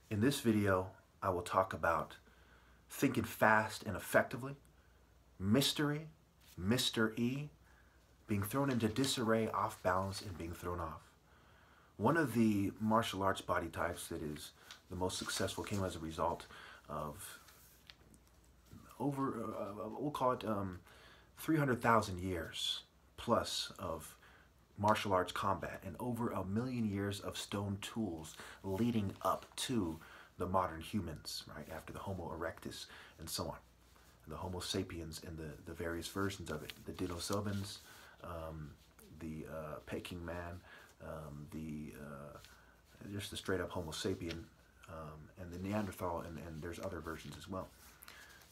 In this video, I will talk about thinking fast and effectively, mystery, Mr. E, being thrown into disarray, off balance, and being thrown off. One of the martial arts body types that is the most successful came as a result of we'll call it 300,000 years plus of martial arts combat and over 1,000,000 years of stone tools leading up to the modern humans, right, after the Homo erectus and so on. The Homo sapiens and the various versions of it, the Denisovans, the Peking man, just the straight up Homo sapien, and the Neanderthal, and there's other versions as well.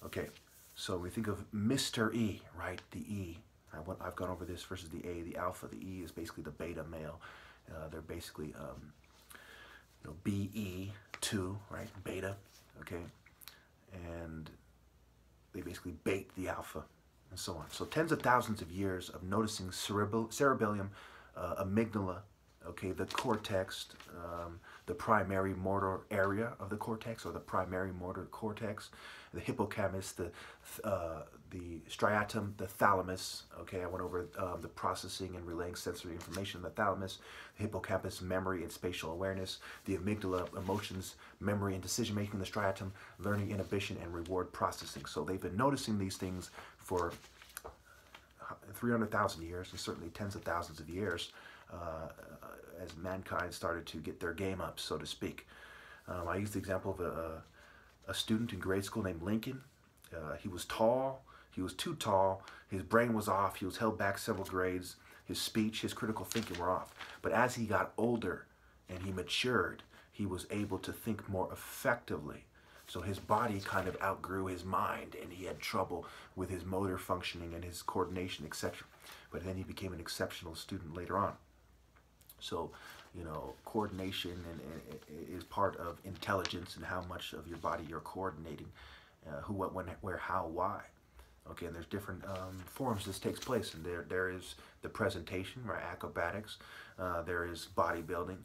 Okay, so we think of Mr. E, right, the E. I've gone over this versus the A, the alpha. The E is basically the beta male. They're basically BE2, right, beta, okay, and they basically bait the alpha and so on. So tens of thousands of years of noticing cerebellum, amygdala, okay, the cortex, the primary motor area of the cortex, or the primary motor cortex, the hippocampus, the striatum, the thalamus, okay, I went over the processing and relaying sensory information in the thalamus, the hippocampus, memory and spatial awareness, the amygdala, emotions, memory and decision making, the striatum, learning, inhibition, and reward processing. So they've been noticing these things for 300,000 years, and certainly tens of thousands of years, as mankind started to get their game up, so to speak. I used the example of a student in grade school named Lincoln. He was tall, he was too tall, his brain was off, he was held back several grades, his speech, his critical thinking were off. But as he got older and he matured, he was able to think more effectively. So his body kind of outgrew his mind, and he had trouble with his motor functioning and his coordination, etc. But then he became an exceptional student later on. So, you know, coordination is part of intelligence and how much of your body you're coordinating, who, what, when, where, how, why. Okay, and there's different forms this takes place, and there is the presentation, right, acrobatics, there is bodybuilding,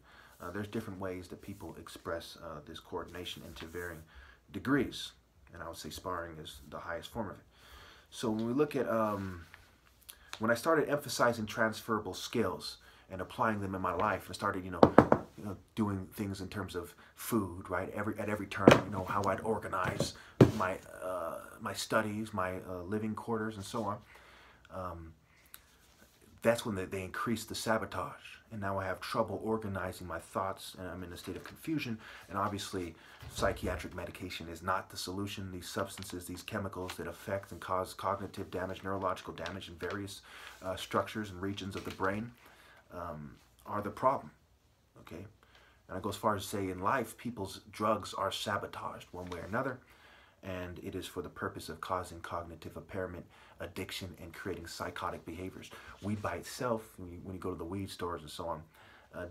there's different ways that people express this coordination into varying degrees, and I would say sparring is the highest form of it. So when we look at, when I started emphasizing transferable skills and applying them in my life, and started, doing things in terms of food, right? At every turn, how I'd organize my my studies, my living quarters, and so on. That's when they increased the sabotage, and now I have trouble organizing my thoughts, and I'm in a state of confusion. And obviously, psychiatric medication is not the solution. These substances, these chemicals that affect and cause cognitive damage, neurological damage in various structures and regions of the brain, are the problem, okay? And I go as far as to say in life, people's drugs are sabotaged one way or another, and it is for the purpose of causing cognitive impairment, addiction, and creating psychotic behaviors. Weed by itself, when you go to the weed stores and so on,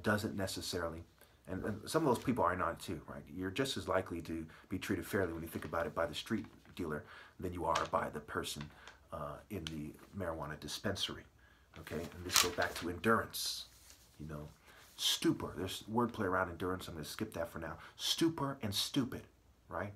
doesn't necessarily, and some of those people are not too, right? You're just as likely to be treated fairly when you think about it by the street dealer than you are by the person in the marijuana dispensary. Okay, and this goes back to endurance, stupor. There's wordplay around endurance. I'm going to skip that for now. Stupor and stupid, right?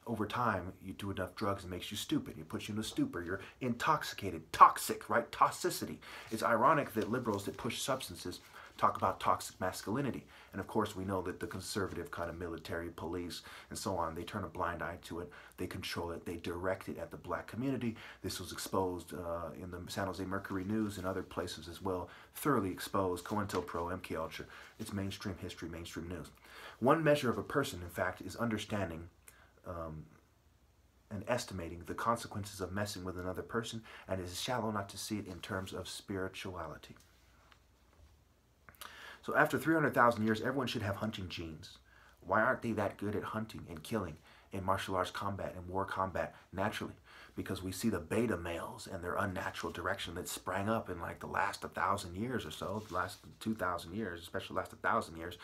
Over time, you do enough drugs, it makes you stupid. It puts you in a stupor. You're intoxicated, toxic, right? Toxicity. It's ironic that liberals that push substances talk about toxic masculinity. And of course, we know that the conservative kind of military, police, and so on, they turn a blind eye to it. They control it. They direct it at the black community. This was exposed in the San Jose Mercury News and other places as well. Thoroughly exposed. COINTELPRO, MKUltra. It's mainstream history, mainstream news. One measure of a person, in fact, is understanding and estimating the consequences of messing with another person, and it is shallow not to see it in terms of spirituality. So after 300,000 years, everyone should have hunting genes. Why aren't they that good at hunting and killing in martial arts combat and war combat naturally? Because we see the beta males and their unnatural direction that sprang up in like the last 1,000 years or so, the last 2,000 years, especially the last 1,000 years,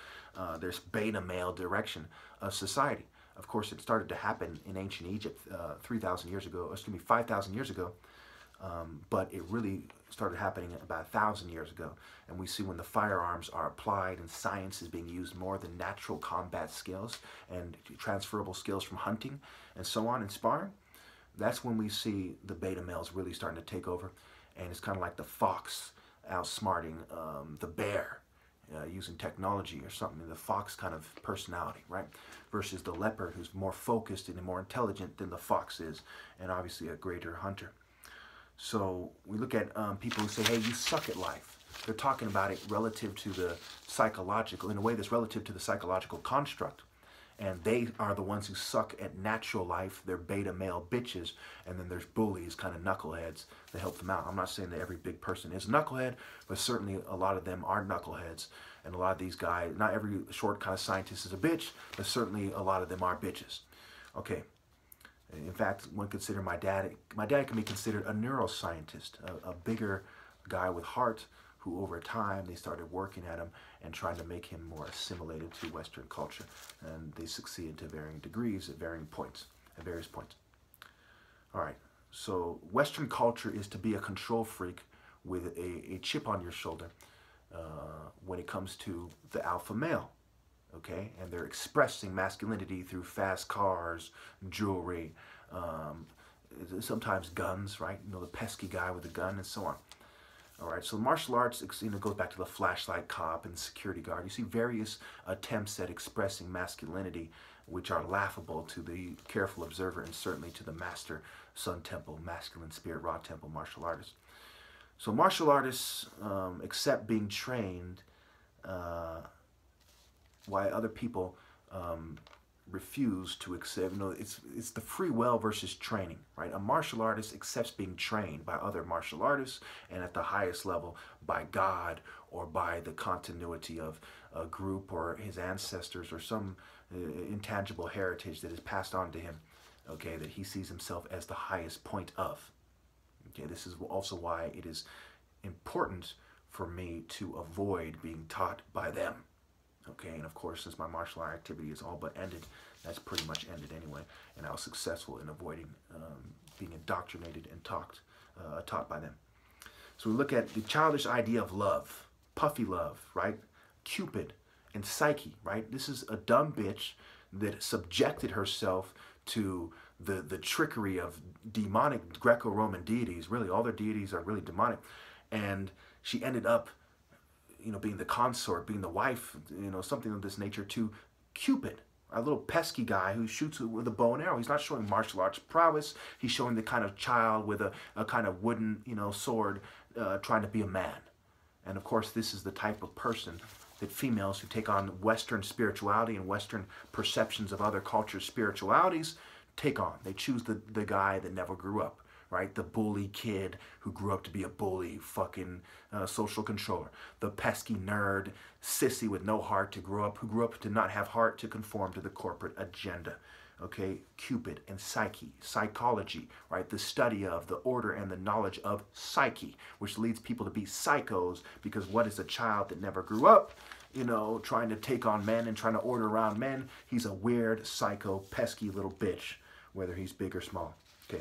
there's beta male direction of society. Of course, it started to happen in ancient Egypt 3,000 years ago, 5,000 years ago, but it really started happening about 1,000 years ago, and we see when the firearms are applied and science is being used more than natural combat skills and transferable skills from hunting and so on and sparring. That's when we see the beta males really starting to take over, and it's kind of like the fox outsmarting the bear using technology or something. The fox kind of personality, right? Versus the leopard, who's more focused and more intelligent than the fox is, and obviously a greater hunter. So we look at people who say, hey, you suck at life. They're talking about it relative to the psychological, in a way that's relative to the psychological construct. And they are the ones who suck at natural life. They're beta male bitches. And then there's bullies, kind of knuckleheads, that help them out. I'm not saying that every big person is a knucklehead, but certainly a lot of them are knuckleheads. And a lot of these guys, not every short kind of scientist is a bitch, but certainly a lot of them are bitches. Okay. In fact, one consider my dad can be considered a neuroscientist, a bigger guy with heart, who over time they started working at him and trying to make him more assimilated to Western culture. And they succeeded to varying degrees at various points. All right, so Western culture is to be a control freak with a chip on your shoulder when it comes to the alpha male. Okay, and they're expressing masculinity through fast cars, jewelry, sometimes guns, right? You know, the pesky guy with a gun and so on. All right, so martial arts, you know, goes back to the flashlight cop and security guard. You see various attempts at expressing masculinity, which are laughable to the careful observer and certainly to the master Sun Temple, masculine spirit, Ra Temple martial artist. So martial artists accept being trained why other people refuse to accept. You know, it's the free will versus training, right? A martial artist accepts being trained by other martial artists, and at the highest level by God or by the continuity of a group or his ancestors or some intangible heritage that is passed on to him, okay, that he sees himself as the highest point of. Okay, this is also why it is important for me to avoid being taught by them. Okay, and of course, since my martial art activity is all but ended, that's pretty much ended anyway, and I was successful in avoiding being indoctrinated and taught by them. So we look at the childish idea of love, puffy love, right? Cupid and Psyche, right? This is a dumb bitch that subjected herself to the trickery of demonic Greco-Roman deities. Really, all their deities are really demonic, and she ended up, you know, being the consort, being the wife, you know, something of this nature to Cupid, a little pesky guy who shoots with a bow and arrow. He's not showing martial arts prowess. He's showing the kind of child with a kind of wooden, you know, sword trying to be a man. And of course, this is the type of person that females who take on Western spirituality and Western perceptions of other cultures' spiritualities take on. They choose the guy that never grew up. Right? The bully kid who grew up to be a bully, fucking social controller. The pesky nerd, sissy with no heart who grew up to not have heart to conform to the corporate agenda. Okay? Cupid and Psyche, psychology, right? The study of, the order and the knowledge of psyche, which leads people to be psychos, because what is a child that never grew up, you know, trying to take on men and trying to order around men? He's a weird, psycho, pesky little bitch, whether he's big or small. Okay.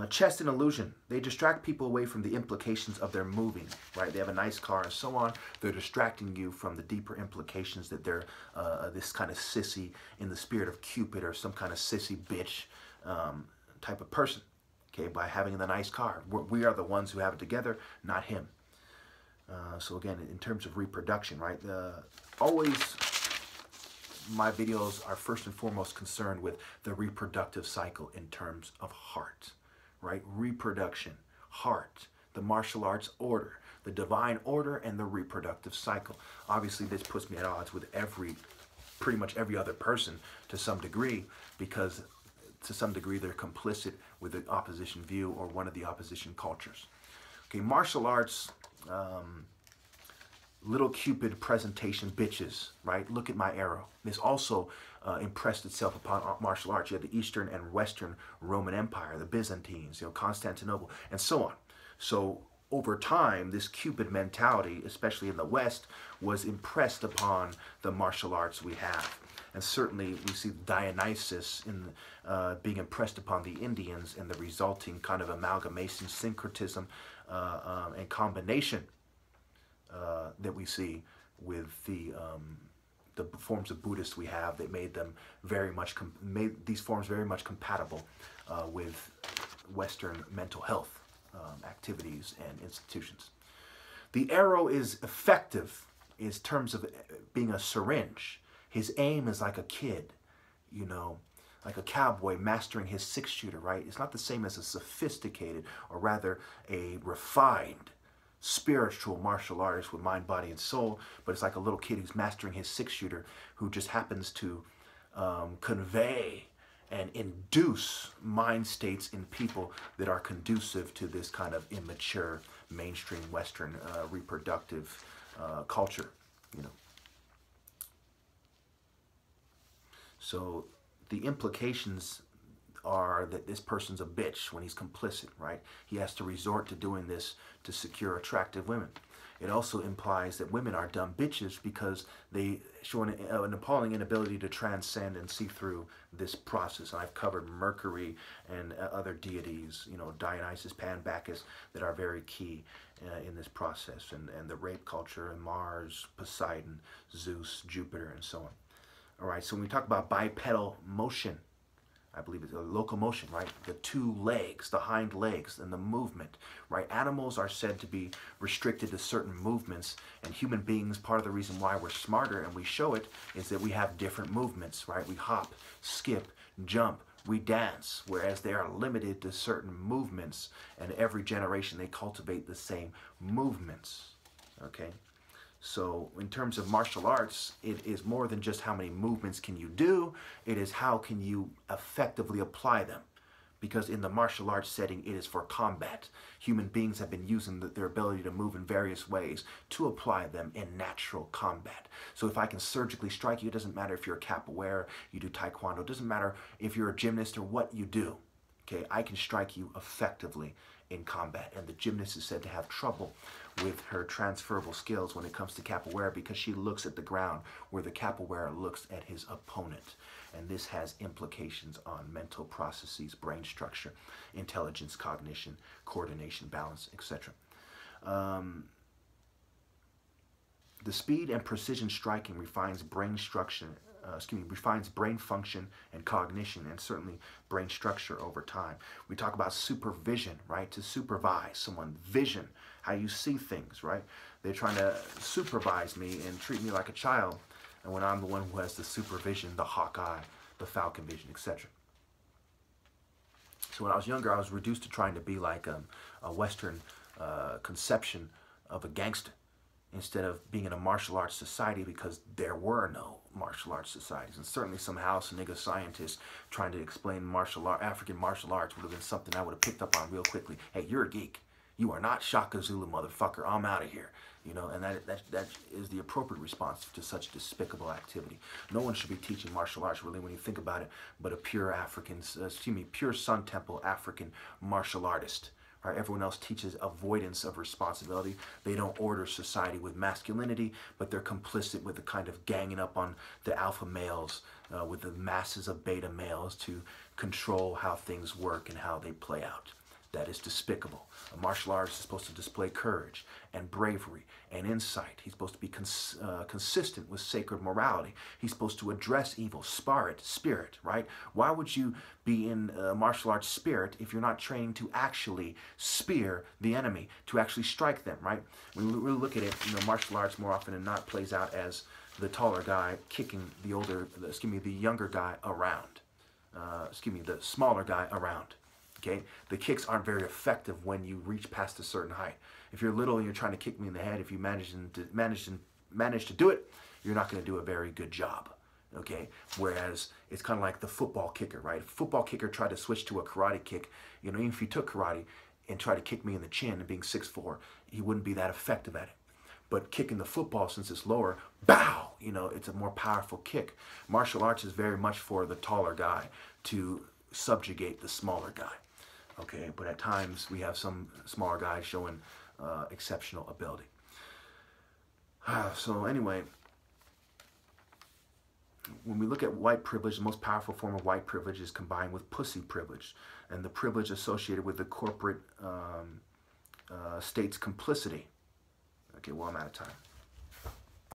Chest and illusion. They distract people away from the implications of their moving, right? They have a nice car and so on. They're distracting you from the deeper implications that they're this kind of sissy in the spirit of Cupid or some kind of sissy bitch type of person, okay, by having the nice car. We are the ones who have it together, not him. So again, in terms of reproduction, right? Always my videos are first and foremost concerned with the reproductive cycle in terms of heart. Right? Reproduction, heart, the martial arts order, the divine order, and the reproductive cycle. Obviously, this puts me at odds with pretty much every other person to some degree, because to some degree they're complicit with the opposition view or one of the opposition cultures. Okay, martial arts, little Cupid presentation bitches, right? Look at my arrow. This also impressed itself upon martial arts. You had the Eastern and Western Roman Empire, the Byzantines, you know, Constantinople, and so on. So over time, this Cupid mentality, especially in the West, was impressed upon the martial arts we have. And certainly we see Dionysus in being impressed upon the Indians and the resulting kind of amalgamation, syncretism, and combination that we see with the forms of Buddhists we have that made them very much made these forms very much compatible with Western mental health activities and institutions. The arrow is effective in terms of being a syringe. His aim is like a kid, you know, like a cowboy mastering his six-shooter, right? It's not the same as a sophisticated, or rather a refined, spiritual martial artist with mind, body, and soul, but it's like a little kid who's mastering his six-shooter who just happens to convey and induce mind states in people that are conducive to this kind of immature, mainstream Western reproductive culture, you know. So the implications are that this person's a bitch when he's complicit, right? He has to resort to doing this to secure attractive women. It also implies that women are dumb bitches because they show an appalling inability to transcend and see through this process. And I've covered Mercury and other deities, you know, Dionysus, Pan, Bacchus, that are very key in this process, and the rape culture, and Mars, Poseidon, Zeus, Jupiter, and so on. All right, so when we talk about bipedal motion, I believe it's a locomotion, right? The two legs, the hind legs, and the movement, right? Animals are said to be restricted to certain movements, and human beings, part of the reason why we're smarter and we show it is that we have different movements, right? We hop, skip, jump, we dance, whereas they are limited to certain movements, and every generation they cultivate the same movements, okay? So in terms of martial arts, it is more than just how many movements can you do, it is how can you effectively apply them. Because in the martial arts setting, it is for combat. Human beings have been using their ability to move in various ways to apply them in natural combat. So if I can surgically strike you, it doesn't matter if you're a capoeira, you do taekwondo, it doesn't matter if you're a gymnast or what you do. Okay, I can strike you effectively in combat. And the gymnast is said to have trouble with her transferable skills when it comes to capoeira because she looks at the ground where the capoeira looks at his opponent. And this has implications on mental processes, brain structure, intelligence, cognition, coordination, balance, etc. The speed and precision striking refines brain structure, refines brain function and cognition, and certainly brain structure over time. We talk about supervision, right? To supervise someone, vision, how you see things, right? They're trying to supervise me and treat me like a child, and when I'm the one who has the supervision, the hawk eye, the falcon vision, etc. So when I was younger, I was reduced to trying to be like a Western conception of a gangster, instead of being in a martial arts society, because there were no martial arts societies. And certainly some house nigga scientists trying to explain African martial arts would have been something I would have picked up on real quickly. Hey, you're a geek. You are not Shaka Zulu, motherfucker. I'm out of here. You know, and that is the appropriate response to such despicable activity. No one should be teaching martial arts, really, when you think about it, but a pure pure Sun Temple African martial artist. Right? Everyone else teaches avoidance of responsibility. They don't order society with masculinity, but they're complicit with the kind of ganging up on the alpha males, with the masses of beta males to control how things work and how they play out. That is despicable. A martial artist is supposed to display courage and bravery and insight. He's supposed to be consistent with sacred morality. He's supposed to address evil, spirit, right? Why would you be in martial arts spirit if you're not trained to actually spear the enemy, to actually strike them, right? When we really look at it, you know, martial arts more often than not plays out as the taller guy kicking the younger guy around. The smaller guy around. Okay? The kicks aren't very effective when you reach past a certain height. If you're little and you're trying to kick me in the head, if you manage to do it, you're not going to do a very good job. Okay? Whereas it's kind of like the football kicker, right? If a football kicker tried to switch to a karate kick, you know, even if he took karate and tried to kick me in the chin and being 6'4", he wouldn't be that effective at it. But kicking the football, since it's lower, bow, you know, it's a more powerful kick. Martial arts is very much for the taller guy to subjugate the smaller guy. Okay, but at times we have some smaller guys showing exceptional ability. So anyway, when we look at white privilege, the most powerful form of white privilege is combined with pussy privilege, and the privilege associated with the corporate state's complicity. Okay, well, I'm out of time.